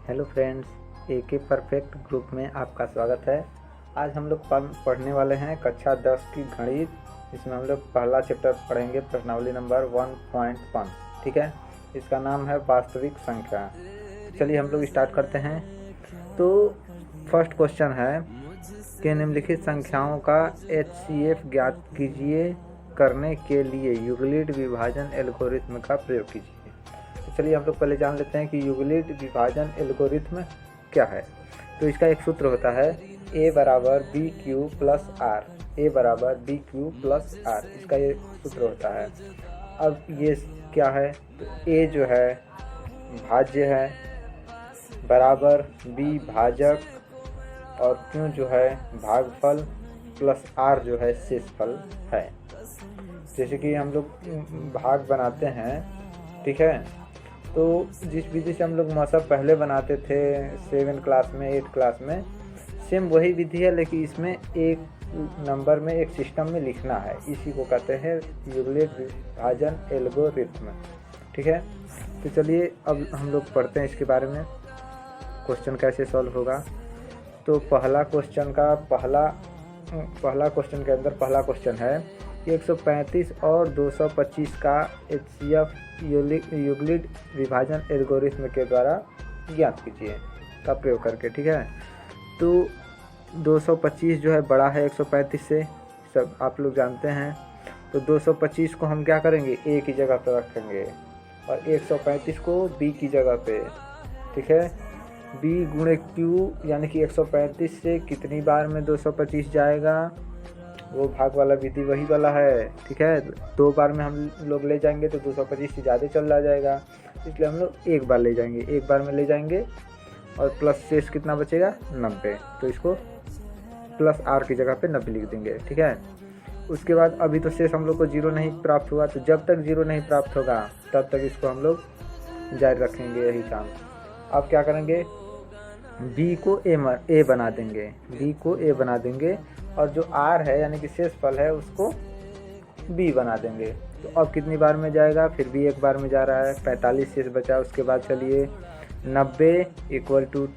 Hello friends, एके perfect group में आपका स्वागत है। आज हम लोग पढ़ने वाले हैं कक्षा 10 की गणित। इसमें हम लोग पहला चैप्टर पढ़ेंगे, प्रश्नावली नंबर 1.1। ठीक है, इसका नाम है वास्तविक संख्या। चलिए हम लोग स्टार्ट करते हैं। तो फर्स्ट क्वेश्चन है कि निम्नलिखित संख्याओं का HCF ज्ञात कीजिए, करने के लिए यूक्लिड विभाजन एल्गोरिथ्म का प्रयोग कीजिए। चलिए हम लोग पहले जान लेते हैं कि यूक्लिड विभाजन एल्गोरिथ्म क्या है। तो इसका एक सूत्र होता है a बराबर बी क्यू प्लस आर। ए बराबर बी क्यू प्लस आर, इसका ये सूत्र होता है। अब ये क्या है, तो a जो है भाज्य है, बराबर b भाजक, और क्यू जो है भागफल, प्लस आर जो है शेषफल है। जैसे कि हम लोग भाग बनाते हैं, ठीक है, तो जिस विधि से हम लोग मौसा पहले बनाते थे 7 क्लास में 8 क्लास में, सेम वही विधि है, लेकिन इसमें एक नंबर में एक सिस्टम में लिखना है। इसी को कहते हैं यूक्लिड विभाजन एल्गोरिथ्म। ठीक है, तो चलिए अब हम लोग पढ़ते हैं इसके बारे में, क्वेश्चन कैसे सॉल्व होगा। तो पहला क्वेश्चन के अंदर पहला क्वेश्चन है 135 और 225 का HCF यूक्लिड विभाजन एल्गोरिथ्म के द्वारा ज्ञात कीजिए का प्रयोग करके। ठीक है, तो 225 जो है बड़ा है 135 से, सब आप लोग जानते हैं। तो 225 को हम क्या करेंगे, ए की जगह पर रखेंगे, और 135 को बी की जगह पे। ठीक है, बी गुणे क्यू, यानी कि 135 से कितनी बार में 225 जाएगा, वो भाग वाला विधि वही वाला है। ठीक है, 2 बार में हम लोग ले जाएंगे तो 225 से ज़्यादा चल जाएगा, इसलिए हम लोग 1 बार ले जाएंगे, 1 बार में ले जाएंगे, और प्लस शेष कितना बचेगा 90। तो इसको प्लस आर की जगह पे 90 लिख देंगे। ठीक है, उसके बाद अभी तो शेष हम लोग को 0 नहीं प्राप्त हुआ, तो जब तक 0 नहीं प्राप्त होगा तब तक इसको हम लोग जारी रखेंगे, यही काम। अब क्या करेंगे, बी को ए बना देंगे, और जो आर है यानी कि शेषफल है उसको बी बना देंगे। तो अब कितनी बार में जाएगा, फिर भी 1 बार में जा रहा है, 45 शेष बचा। उसके बाद चलिए 90 इक्वल टू,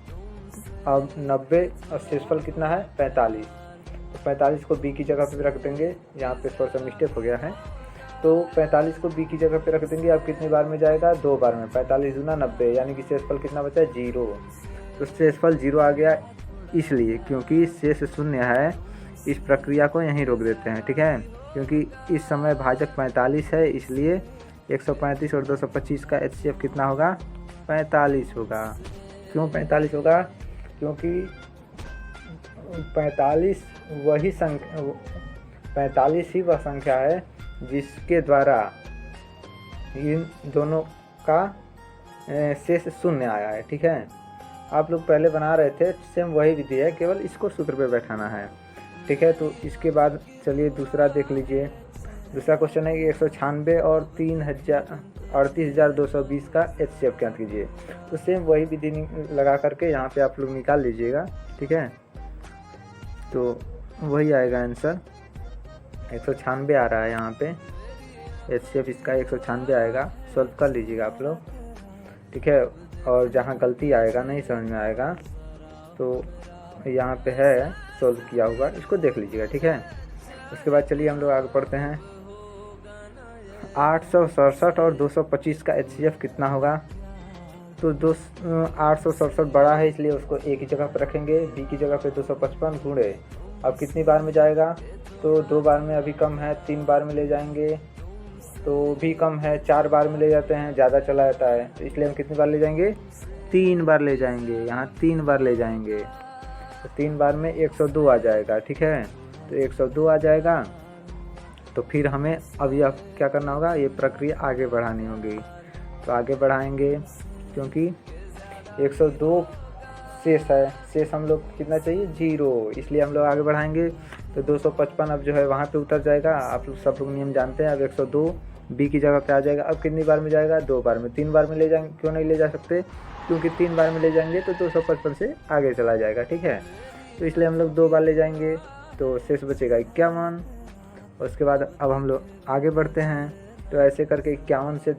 अब 90 और शेषफल कितना है 45, तो 45 को बी की जगह पे रख देंगे। यहाँ पे थोड़ा सा मिस्टेक हो गया है, तो 45 को बी की जगह पे रख देंगे। अब कितनी बार में जाएगा, 2 बार में, 45 दूना 90, यानी कि शेषफल कितना बचा 0। तो शेषफल 0 आ गया, इसलिए क्योंकि शेष शून्य है, इस प्रक्रिया को यहीं रोक देते हैं। ठीक है, क्योंकि इस समय भाजक 45 है, इसलिए 135 और 225 का HCF कितना होगा, 45 होगा। क्यों 45 होगा, क्योंकि 45 ही वह संख्या है जिसके द्वारा इन दोनों का शेष शून्य आया है। ठीक है, आप लोग पहले बना रहे थे, सेम वही विधि है, केवल इसको सूत्र पे बैठाना है। ठीक है, तो इसके बाद चलिए दूसरा देख लीजिए। दूसरा क्वेश्चन है कि 196 और 38,220 का HCF ज्ञात कीजिए। तो सेम वही विधि लगा करके यहाँ पे आप लोग निकाल लीजिएगा। ठीक है, तो वही आएगा आंसर, 196 आ रहा है यहाँ पे, HCF इसका 196 आएगा। सॉल्व कर लीजिएगा आप लोग। ठीक है, और जहाँ गलती आएगा, नहीं समझ में आएगा, तो यहाँ पे है सॉल्व किया हुआ, इसको देख लीजिएगा। ठीक है, उसके बाद चलिए हम लोग आगे पढ़ते हैं। 867 और 225 का HCF कितना होगा। तो 867 बड़ा है, इसलिए उसको ए की जगह पर रखेंगे, बी की जगह पे 255 गुणे, अब कितनी बार में जाएगा, तो 2 बार में अभी कम है, 3 बार में ले जाएंगे तो भी कम है, 4 बार में ले जाते हैं, ज़्यादा चला जाता है, तो इसलिए हम कितनी बार ले जाएंगे, 3 बार ले जाएंगे। यहाँ 3 बार ले जाएंगे, तो 3 बार में 102 आ जाएगा। ठीक है, तो 102 आ जाएगा, तो फिर हमें अब यह क्या करना होगा, ये प्रक्रिया आगे बढ़ानी होगी। तो आगे बढ़ाएंगे, क्योंकि 102 शेष है, शेष हम लोग कितना चाहिए 0, इसलिए हम लोग आगे बढ़ाएंगे। तो 255 अब जो है वहाँ पे उतर जाएगा। आप लोग सब लोग नियम जानते हैं। अब 102 बी की जगह पे आ जाएगा। अब कितनी बार में जाएगा, 2 बार में। 3 बार में ले जाएंगे, क्यों नहीं ले जा सकते, क्योंकि 3 बार में ले जाएंगे तो 255 से आगे चला जाएगा। ठीक है, तो इसलिए हम लोग 2 बार ले जाएंगे, तो शेष बचेगा 51। उसके बाद अब हम लोग आगे बढ़ते हैं, तो ऐसे करके 51 से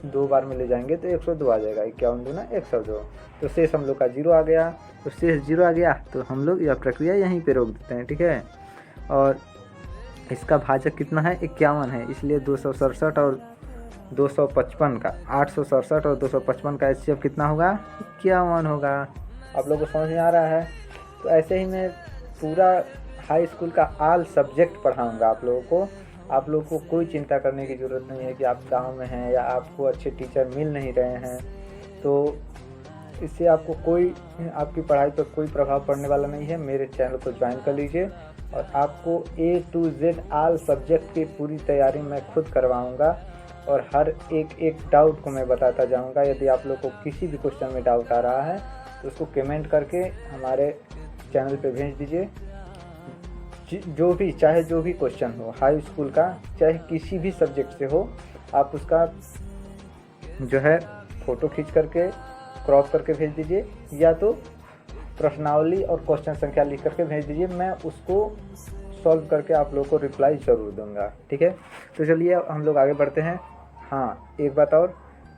2 बार में ले जाएंगे तो 102 आ जाएगा, 51 दूना 102। तो शेष हम लोग का 0 आ गया। तो शेष 0 आ गया तो हम लोग यह प्रक्रिया यहीं पे रोक देते हैं, ठीक है। और इसका भाजक कितना है, 51 है, इसलिए 267 और 255 का 867 और 255 का HCF कितना होगा, 51 होगा। आप लोगों को समझ में आ रहा है। तो ऐसे ही मैं पूरा हाई स्कूल का ऑल सब्जेक्ट पढ़ाऊँगा आप लोगों को। आप लोगों को कोई चिंता करने की ज़रूरत नहीं है कि आप गाँव में हैं या आपको अच्छे टीचर मिल नहीं रहे हैं, तो इससे आपको कोई आपकी पढ़ाई पर कोई प्रभाव पड़ने वाला नहीं है। मेरे चैनल को ज्वाइन कर लीजिए और आपको A to Z all subject की पूरी तैयारी मैं खुद करवाऊँगा और हर एक डाउट को मैं बताता जाऊँगा। यदि आप लोग को किसी भी क्वेश्चन में डाउट आ रहा है तो उसको कमेंट करके हमारे चैनल पे भेज दीजिए। जो भी चाहे जो भी क्वेश्चन हो हाई स्कूल का, चाहे किसी भी सब्जेक्ट से हो, आप उसका जो है फ़ोटो खींच करके क्रॉप करके भेज दीजिए या तो प्रश्नावली और क्वेश्चन संख्या लिख करके भेज दीजिए। मैं उसको सॉल्व करके आप लोगों को रिप्लाई ज़रूर दूंगा, ठीक है। तो चलिए हम लोग आगे बढ़ते हैं। हाँ, एक बात और,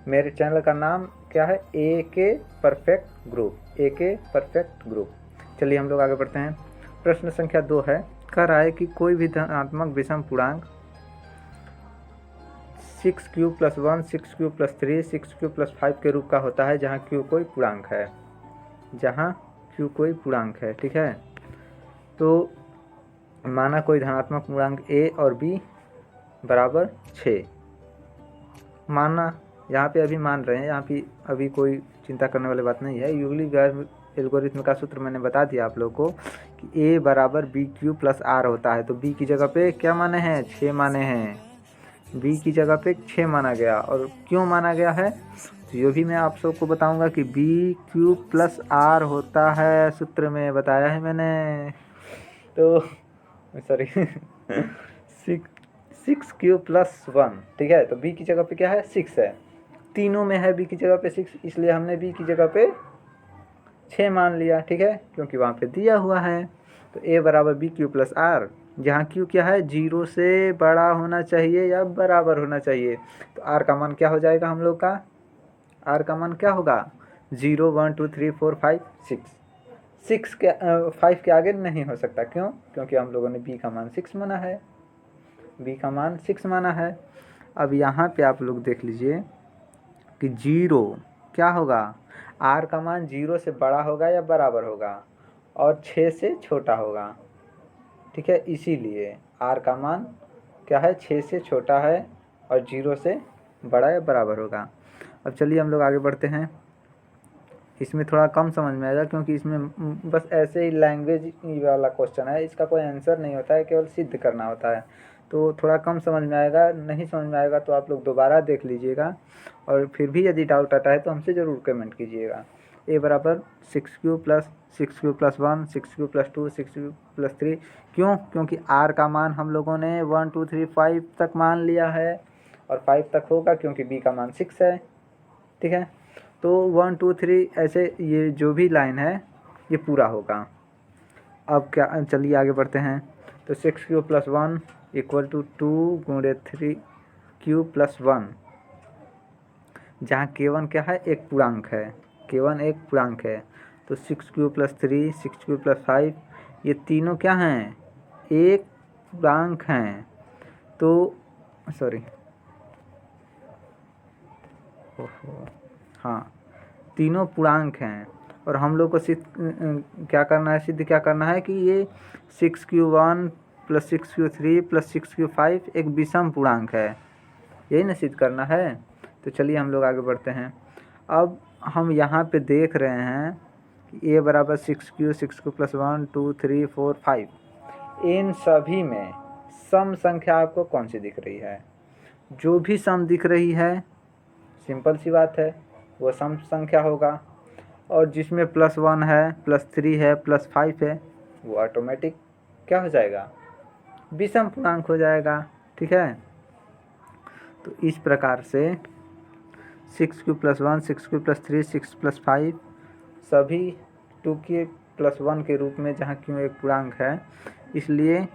मेरे चैनल का नाम क्या है, AK perfect group, AK perfect group. चलिए हम लोग आगे बढ़ते हैं। प्रश्न संख्या 2 है, कह रहा है कि कोई भी धनात्मक विषम पूर्णांक 6q + 1, 6q + 3, 6q + 5 के रूप का होता है जहाँ q कोई पूर्णांक है, जहाँ q कोई पूर्णांक है, ठीक है। तो माना कोई धनात्मक पूर्णांक a और b बराबर 6, माना यहाँ पे अभी मान रहे हैं, यहाँ पे अभी कोई चिंता करने वाली बात नहीं है। यूक्लिड एल्गोरिथम का सूत्र मैंने बता दिया आप लोगों को कि a बराबर BQ + R होता है। तो b की जगह पे क्या माने हैं, 6 माने हैं, b की जगह पे 6 माना गया। और क्यों माना गया है तो ये भी मैं आप सबको बताऊंगा कि BQ + R होता है, सूत्र में बताया है मैंने। तो सॉरी 6q + 1, ठीक है। तो b की जगह पे क्या है, 6 है, तीनों में है b की जगह पे 6, इसलिए हमने b की जगह पे 6 मान लिया, ठीक है, क्योंकि वहाँ पे दिया हुआ है। तो a बराबर BQ + R, जहाँ q क्या है, 0 से बड़ा होना चाहिए या बराबर होना चाहिए। तो r का मान क्या हो जाएगा हम लोग का, r का मान क्या होगा, 0, 1, 2, 3, 4, 5, 6 के 5 के आगे नहीं हो सकता। क्यों, क्योंकि हम लोगों ने b का मान 6 माना है, b का मान 6 माना है। अब यहाँ पे आप लोग देख लीजिए कि 0 क्या होगा, r का मान 0 से बड़ा होगा या बराबर होगा और 6 से छोटा होगा, ठीक है। इसीलिए r का मान क्या है, 6 से छोटा है और 0 से बड़ा या बराबर होगा। अब चलिए हम लोग आगे बढ़ते हैं। इसमें थोड़ा कम समझ में आएगा क्योंकि इसमें बस ऐसे ही लैंग्वेज वाला क्वेश्चन है, इसका कोई आंसर नहीं होता है, केवल सिद्ध करना होता है। तो थोड़ा कम समझ में आएगा, नहीं समझ में आएगा तो आप लोग दोबारा देख लीजिएगा और फिर भी यदि डाउट आता है तो हमसे ज़रूर कमेंट कीजिएगा। a बराबर 6q + 6q + 1, 6q + 2, 6q + 3। क्यों, क्योंकि r का मान हम लोगों ने 1, 2, 3, 5 तक मान लिया है और 5 तक होगा क्योंकि b का मान 6 है, ठीक है। तो 1, 2, 3 ऐसे ये जो भी लाइन है ये पूरा होगा। अब क्या, चलिए आगे बढ़ते हैं। तो 6q + 1 = 2 × 3q + 1, जहाँ k1 क्या है, एक पूर्णांक है, k1 एक पूर्णांक है। तो 6q + 3, 6q + 5 ये तीनों क्या हैं, एक पूर्णांक हैं। तो सॉरी, हाँ, तीनों पूर्णांक हैं और हम लोग को सिद्ध क्या करना है, सिद्ध क्या करना है कि ये 6q1 + 6q3 + 6q5 एक विषम पूर्णांक है, यही ना सिद्ध करना है। तो चलिए हम लोग आगे बढ़ते हैं। अब हम यहाँ पे देख रहे हैं कि a बराबर 6q, 6q + 1, 2, 3, 4, 5, इन सभी में सम संख्या आपको कौन सी दिख रही है, जो भी सम दिख रही है सिंपल सी बात है वो सम संख्या होगा, और जिसमें +1 है, +3 है, +5 है वो ऑटोमेटिक क्या हो जाएगा, विषम पूर्णांक हो जाएगा, ठीक है। तो इस प्रकार से 6q + 1, 6q + 3, 6 + 5 सभी 2q + 1 के रूप में, जहाँ q एक पूर्णांक है इसलिए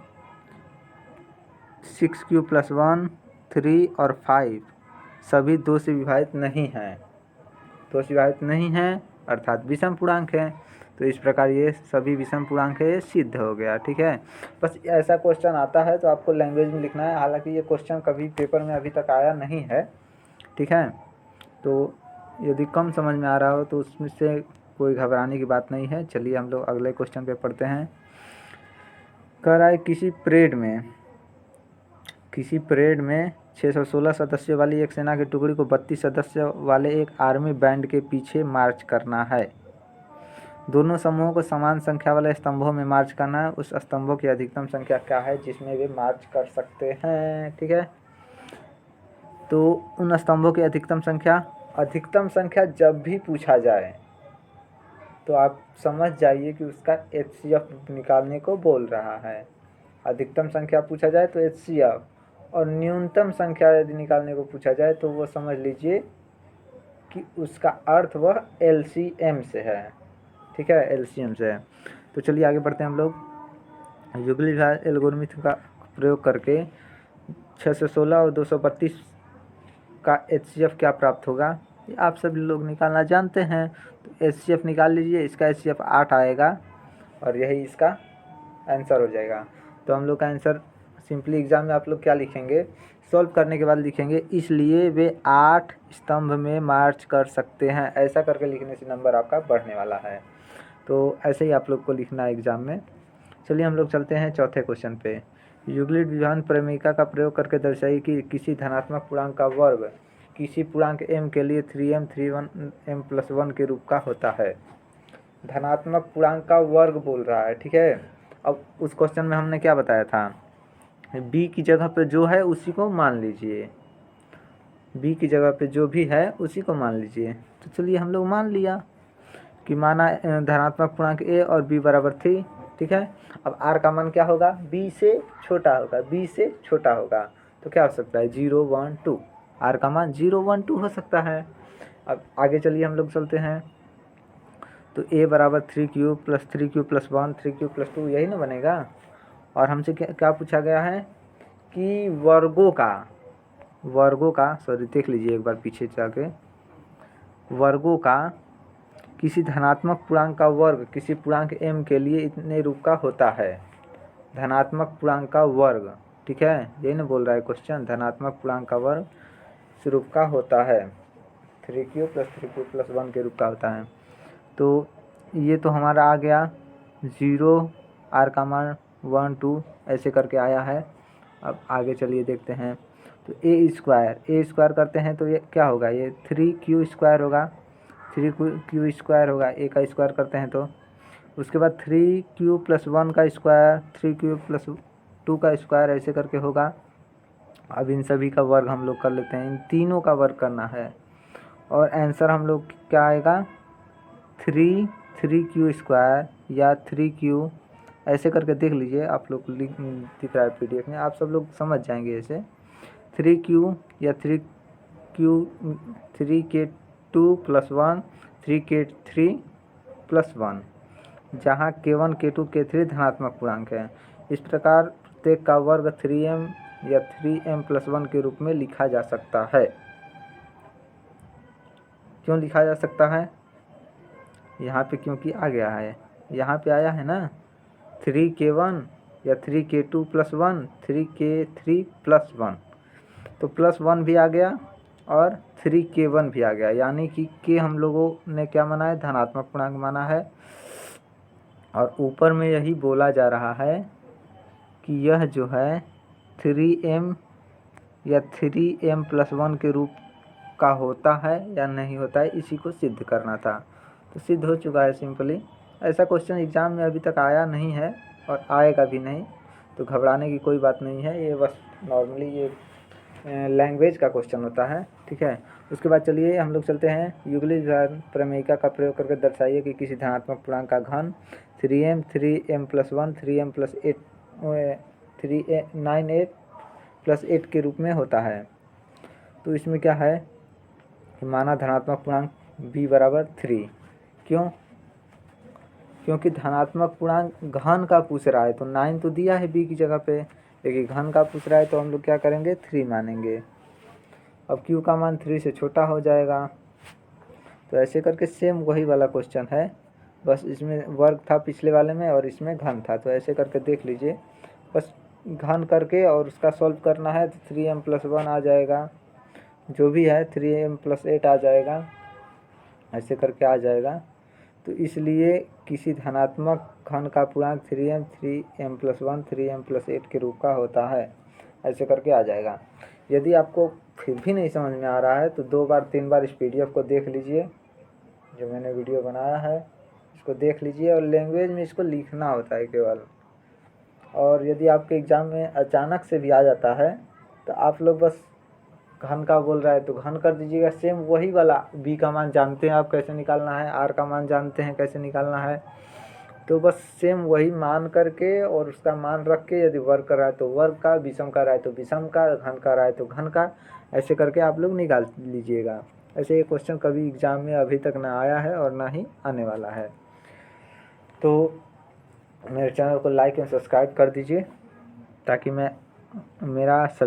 6q + 1, 3 और 5 सभी 2 से विभाजित नहीं हैं, 2 से विभाजित नहीं हैं अर्थात विषम पूर्णांक है। तो इस प्रकार ये सभी विषम पूर्णांक है, ये सिद्ध हो गया। ठीक है, बस ऐसा क्वेश्चन आता है तो आपको लैंग्वेज में लिखना है। हालांकि ये क्वेश्चन कभी पेपर में अभी तक आया नहीं है। ठीक है, तो यदि कम समझ में आ रहा हो तो उसमें से कोई घबराने की बात नहीं है। चलिए हम लोग अगले क्वेश्चन पे पढ़ते हैं। कह रहा है किसी परेड में 616 सदस्यों वाली एक सेना की टुकड़ी को 32 सदस्यों वाले एक आर्मी बैंड के पीछे मार्च करना है। दोनों समूहों को समान संख्या वाले स्तंभों में मार्च करना है। उस स्तंभों की अधिकतम संख्या क्या है जिसमें वे मार्च कर सकते हैं। ठीक है, तो उन स्तंभों की अधिकतम संख्या जब भी पूछा जाए तो आप समझ जाइए कि उसका HCF निकालने को बोल रहा है। अधिकतम संख्या पूछा जाए तो HCF, और न्यूनतम संख्या यदि निकालने को पूछा जाए तो वो समझ लीजिए कि उसका अर्थ वह LCM से है। ठीक है, LCM से है। तो चलिए आगे बढ़ते हैं हम लोग। युगली विभाजन एल्गोरिथम का प्रयोग करके 616 और 232 का HCF क्या प्राप्त होगा, ये आप सभी लोग निकालना जानते हैं। तो HCF निकाल लीजिए, इसका HCF 8 आएगा और यही इसका आंसर हो जाएगा। तो हम लोग का आंसर सिंपली एग्जाम में आप लोग क्या लिखेंगे, सॉल्व करने के बाद लिखेंगे इसलिए वे 8 स्तंभ में मार्च कर सकते हैं। ऐसा करके लिखने से नंबर आपका बढ़ने वाला है। तो ऐसे ही आप लोग को लिखना है एग्जाम में। चलिए हम लोग चलते हैं चौथे क्वेश्चन पे। यूक्लिड विभाजन प्रमेयिका का प्रयोग करके दर्शाइए कि किसी धनात्मक पूर्णांक का वर्ग किसी पूर्णांक m के लिए 3m 3m+1 के रूप का होता है। धनात्मक पूर्णांक का वर्ग बोल रहा है। ठीक है, अब उस क्वेश्चन में हमने क्या बताया था, b की जगह पे जो है उसी को मान लीजिए, b की जगह पे जो भी है उसी को मान लीजिए। तो चलिए हम लोग मान लिया कि माना धनात्मक पूर्णांक a और b बराबर 3। ठीक है, अब r का मान क्या होगा, b से छोटा होगा, b से छोटा होगा। तो क्या हो सकता है 0 1 2, r का मान 0 1 2 हो सकता है। अब आगे चलिए हम लोग चलते हैं। तो a बराबर 3q + 3q + 1 3q + 2 यही ना बनेगा। और हमसे क्या पूछा गया है कि वर्गों का सॉरी देख लीजिए एक बार पीछे जाके, वर्गों का किसी धनात्मक पूर्णांक का वर्ग किसी पूर्णांक m के लिए इतने रूप का होता है। धनात्मक पूर्णांक का वर्ग, ठीक है, यही ना बोल रहा है क्वेश्चन, धनात्मक पूर्णांक का वर्ग इस रूप का होता है, 3q + 3q + 1 के रूप का होता है। तो ये तो हमारा आ गया 0, r का मान 1 2 ऐसे करके आया है। अब आगे चलिए देखते हैं। तो a स्क्वायर करते हैं तो ये क्या होगा, ये 3q² होगा, 3q² होगा, a का स्क्वायर करते हैं तो उसके बाद 3q + 1 का स्क्वायर, 3q + 2 का स्क्वायर ऐसे करके होगा। अब इन सभी का वर्ग हम लोग कर लेते हैं, इन तीनों का वर्ग करना है और आंसर हम लोग क्या आएगा 3q² या 3q ऐसे करके देख लीजिए, आप लोग दिख रहा है PDF में, आप सब लोग समझ जाएंगे ऐसे 3q या 3k2 + 1 3k3 + 1, जहाँ k1 k2 k3 धनात्मक पूर्णांक है। इस प्रकार प्रत्येक का वर्ग 3m या 3m+1 के रूप में लिखा जा सकता है। क्यों लिखा जा सकता है, यहाँ पे क्योंकि आ गया है, यहाँ पे आया है ना 3k1 या 3k2 + 1 3k3 + 1, तो +1 भी आ गया और 3k1 भी आ गया, यानी कि k हम लोगों ने क्या माना है, धनात्मक पूर्णांक माना है। और ऊपर में यही बोला जा रहा है कि यह जो है 3m या 3m+1 के रूप का होता है या नहीं होता है, इसी को सिद्ध करना था। तो सिद्ध हो चुका है सिंपली। ऐसा क्वेश्चन एग्ज़ाम में अभी तक आया नहीं है और आएगा भी नहीं, तो घबराने की कोई बात नहीं है। ये बस नॉर्मली ये लैंग्वेज का क्वेश्चन होता है। ठीक है, उसके बाद चलिए हम लोग चलते हैं। यूक्लिड विभाजन प्रमेयिका का प्रयोग करके दर्शाइए कि किसी धनात्मक पूर्णांक का घन 3m 3m+1 3m+8 9m+8 के रूप में होता है। तो इसमें क्या है, माना धनात्मक पूर्णांक b बराबर 3, क्यों, क्योंकि धनात्मक पूर्णांक घन का पूछ रहा है तो 9 तो दिया है b की जगह पे, लेकिन घन का पूछ रहा है तो हम लोग क्या करेंगे 3 मानेंगे। अब q का मान 3 से छोटा हो जाएगा। तो ऐसे करके सेम वही वाला क्वेश्चन है, बस इसमें वर्ग था पिछले वाले में और इसमें घन था। तो ऐसे करके देख लीजिए, बस घन करके और उसका सॉल्व करना है। तो 3m+1 आ जाएगा, जो भी है 3m+8 आ जाएगा, ऐसे करके आ जाएगा। तो इसलिए किसी धनात्मक घन का पूर्णांक 3m 3m+1 3m+8 के रूप का होता है, ऐसे करके आ जाएगा। यदि आपको फिर भी नहीं समझ में आ रहा है तो 2 बार 3 बार इस PDF को देख लीजिए, जो मैंने वीडियो बनाया है इसको देख लीजिए, और लैंग्वेज में इसको लिखना होता है केवल। और यदि आपके एग्ज़ाम में अचानक से भी आ जाता है तो आप लोग बस घन का बोल रहा है तो घन कर दीजिएगा, सेम वही वाला। b का मान जानते हैं आप कैसे निकालना है, r का मान जानते हैं कैसे निकालना है, तो बस सेम वही मान करके और उसका मान रख के, यदि वर्ग कर रहा है तो वर्ग का, विषम कर रहा है तो विषम का, घन कर रहा है तो घन का, ऐसे करके आप लोग निकाल लीजिएगा। ऐसे ये क्वेश्चन कभी एग्ज़ाम में अभी तक ना आया है और ना ही आने वाला है। तो मेरे चैनल को लाइक एंड सब्सक्राइब कर दीजिए ताकि मेरा सभी